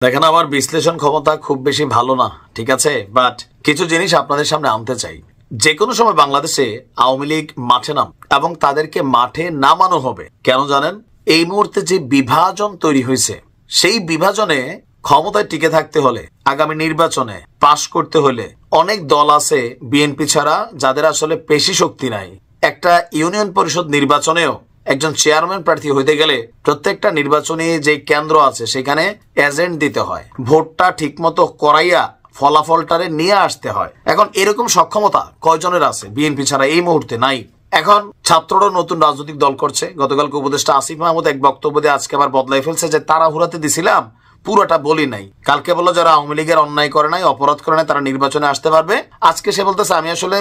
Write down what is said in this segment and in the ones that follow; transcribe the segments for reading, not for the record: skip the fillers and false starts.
দেখেন, আমার বিশ্লেষণ ক্ষমতা খুব বেশি ভালো না, ঠিক আছে, বাট কিছু জিনিস আপনাদের সামনে আনতে চাই। যে কোনো সময় বাংলাদেশে আওয়ামী লীগ মাঠে নাম এবং তাদেরকে মাঠে নামানো হবে। কেন জানেন? এই মুহূর্তে যে বিভাজন তৈরি হয়েছে, সেই বিভাজনে ক্ষমতায় টিকে থাকতে হলে, আগামী নির্বাচনে পাশ করতে হলে অনেক দল আছে বিএনপি ছাড়া যাদের আসলে পেশি শক্তি নাই। একটা ইউনিয়ন পরিষদ নির্বাচনেও একজন চেয়ারম্যান প্রার্থী হইতে গেলে প্রত্যেকটা নির্বাচনী যে কেন্দ্র আছে সেখানে এজেন্ট দিতে হয়, ভোটটা ঠিক মতো করাইয়া ফলাফলটারে নিয়ে আসতে হয়। এখন এরকম সক্ষমতা কয়জনের আছে? বিএনপি ছাড়া এই মুহূর্তে নাই। এখন ছাত্ররা নতুন রাজনৈতিক দল করছে। গতকালকে উপদেষ্টা আসিফ মাহমুদ এক বক্তব্য দিয়ে আজকে আবার বদলাই ফেলছে যে তাড়াহুড়াতে দিছিলাম, পুরোটা বলি নাই। কালকে বললো যারা আওয়ামী লীগের অন্যায় করে নাই, অপরাধ করে নাই, তারা নির্বাচনে আসতে পারবে। আজকে সে বলতেছে আমি আসলে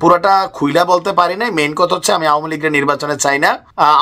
পুরোটা খুইলা বলতে পারি নাই, মেইন কথা হচ্ছে আমি আওয়ামী লীগের নির্বাচনে চাই না,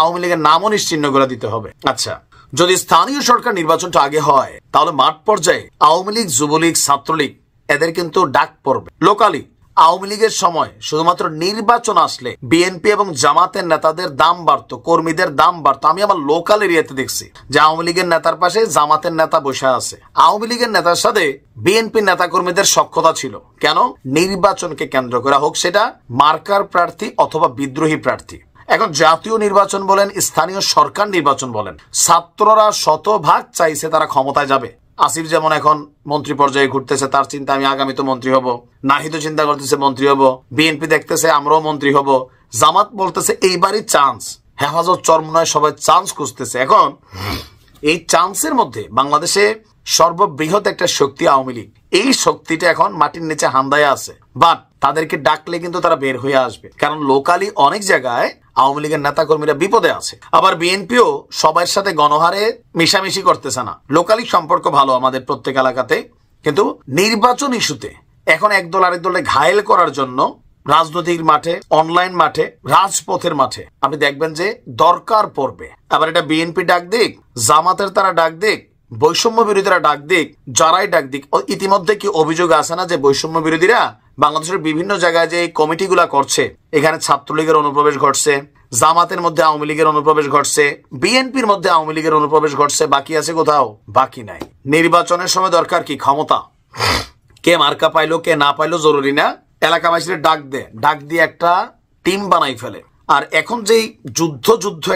আওয়ামী লীগের নামও নিশ্চিহ্ন করে দিতে হবে। আচ্ছা, যদি স্থানীয় সরকার নির্বাচনটা আগে হয় তাহলে মাঠ পর্যায়ে আওয়ামী লীগ, যুবলীগ, ছাত্রলীগ এদের কিন্তু ডাক পড়বে। লোকালি আওয়ামী লীগের সময় শুধুমাত্র নির্বাচন আসলে বিএনপি এবং জামাতের নেতাদের দাম বাড়তো, কর্মীদের দাম বাড়তো। আমি আমার লোকাল এরিয়াতে দেখছি যে আওয়ামী লীগের নেতার পাশে জামাতের নেতা বসে আছে। আওয়ামী লীগের নেতার সাথে বিএনপি নেতা কর্মীদের সখ্যতা ছিল। কেন? নির্বাচনকে কেন্দ্র করে, হোক সেটা মার্কার প্রার্থী অথবা বিদ্রোহী প্রার্থী। এখন জাতীয় নির্বাচন বলেন, স্থানীয় সরকার নির্বাচন বলেন, ছাত্ররা শতভাগ চাইছে তারা ক্ষমতায় যাবে। আসিফ যেমন এখন মন্ত্রী পর্যায়ে ঘুরতেছে, তার চিন্তা আমি আগামী তো মন্ত্রী হব। নাহিদও চিন্তা করতেছে মন্ত্রী হব। বিএনপি দেখতেছে আমরাও মন্ত্রী হব। জামাত বলতেছে এইবারই চান্স। হেফাজত চরমনায় সবাই চান্স খুঁজতেছে। এখন এই চান্সের মধ্যে বাংলাদেশে সর্ববৃহৎ একটা শক্তি আওয়ামী লীগ। এই শক্তিটা এখন মাটির নিচে হান্দায় আছে, বাট তাদেরকে ডাকলে কিন্তু তারা বের হয়ে আসবে। কারণ লোকালি অনেক জায়গায় আওয়ামী লীগের নেতা কর্মীরা বিপদে আছে। আবার বিএনপিও সবার সাথে গণহারে মিশামিশি করতেছে না। লোকালি সম্পর্ক ভালো আমাদের প্রত্যেক এলাকাতে, কিন্তু নির্বাচন ইস্যুতে এখন একদল আরেক দলে ঘায়েল করার জন্য রাজনৈতিক মাঠে, অনলাইন মাঠে, রাজপথের মাঠে আপনি দেখবেন যে দরকার পড়বে। আবার এটা বিএনপি ডাক দিক, জামাতের তারা ডাক দিক, বৈষম্য বিরোধীরা ডাক দিক, যারাই ডাক দিক, ইতিমধ্যে কি অভিযোগ আছে না যে বৈষম্য বিরোধীরা বাংলাদেশের বিভিন্ন জায়গায় যে কমিটিগুলা করছে, এখানে ছাত্রলীগের অনুপ্রবেশ ঘটছে, জামাতের মধ্যে আওয়ামী লীগের অনুপ্রবেশ ঘটছে, বিএনপির মধ্যে আওয়ামী লীগের অনুপ্রবেশ ঘটছে। বাকি আছে কোথাও? বাকি নাই। নির্বাচনের সময় দরকার কি? ক্ষমতা। কে মার্কা পাইলো কে না পাইলো জরুরি না, এলাকাবাসীরা ডাক দিয়ে একটা টিম বানাই ফেলে। আর এখন যেই যুদ্ধ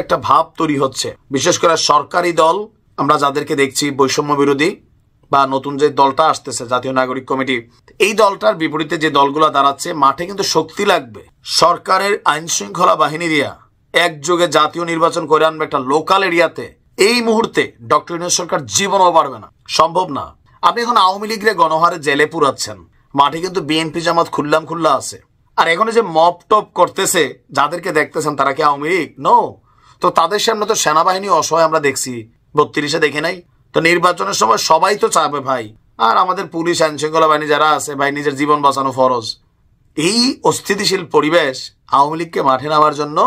একটা ভাব তৈরি হচ্ছে, বিশেষ করে সরকারি দল আমরা যাদেরকে দেখছি বৈষম্য বিরোধী বা নতুন যে দলটা আসতেছে জাতীয় নাগরিক কমিটি, এই দলটার বিপরীতে যে দলগুলো দাঁড়াচ্ছে, মাঠে কিন্তু শক্তি লাগবে। সরকারের আইন শৃঙ্খলা বাহিনী দিয়া একযোগে জাতীয় নির্বাচন করে আনবে একটা লোকাল এরিয়াতে। এই মুহূর্তে ডক্টর ইউনূস সরকার জীবনও পারবে না, সম্ভব না। আপনি এখন আওয়ামী লীগরে গণহারে জেলে পুরাচ্ছেন, মাঠে কিন্তু বিএনপি জামাত খুল্লা আছে। আর এখন যে মপ টপ করতেছে যাদেরকে দেখতেছেন, তারা কি আওয়ামী লীগ? নো। তো তাদের সামনে তো সেনাবাহিনী অসহায় আমরা দেখছি, 32-এ দেখে নাই? তো নির্বাচনের সময় সবাই তো চাবে ভাই, আর আমাদের পুলিশ আইন শৃঙ্খলা বাহিনী যারা আছে ভাই, নিজের জীবন বাঁচানো ফরজ। এই অস্থিতিশীল পরিবেশ আওয়ামী লীগকে মাঠে নামার জন্য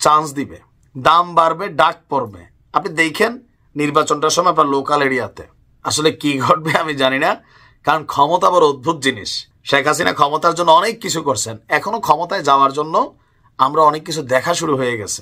চান্স দিবে, দাম বাড়বে, ডাক পড়বে। আপনি দেখেন নির্বাচনটার সময় আপনার লোকাল এরিয়াতে আসলে কি ঘটবে আমি জানি না, কারণ ক্ষমতা বড় অদ্ভুত জিনিস। শেখ হাসিনা ক্ষমতার জন্য অনেক কিছু করছেন, এখনো ক্ষমতায় যাওয়ার জন্য আমরা অনেক কিছু দেখা শুরু হয়ে গেছে।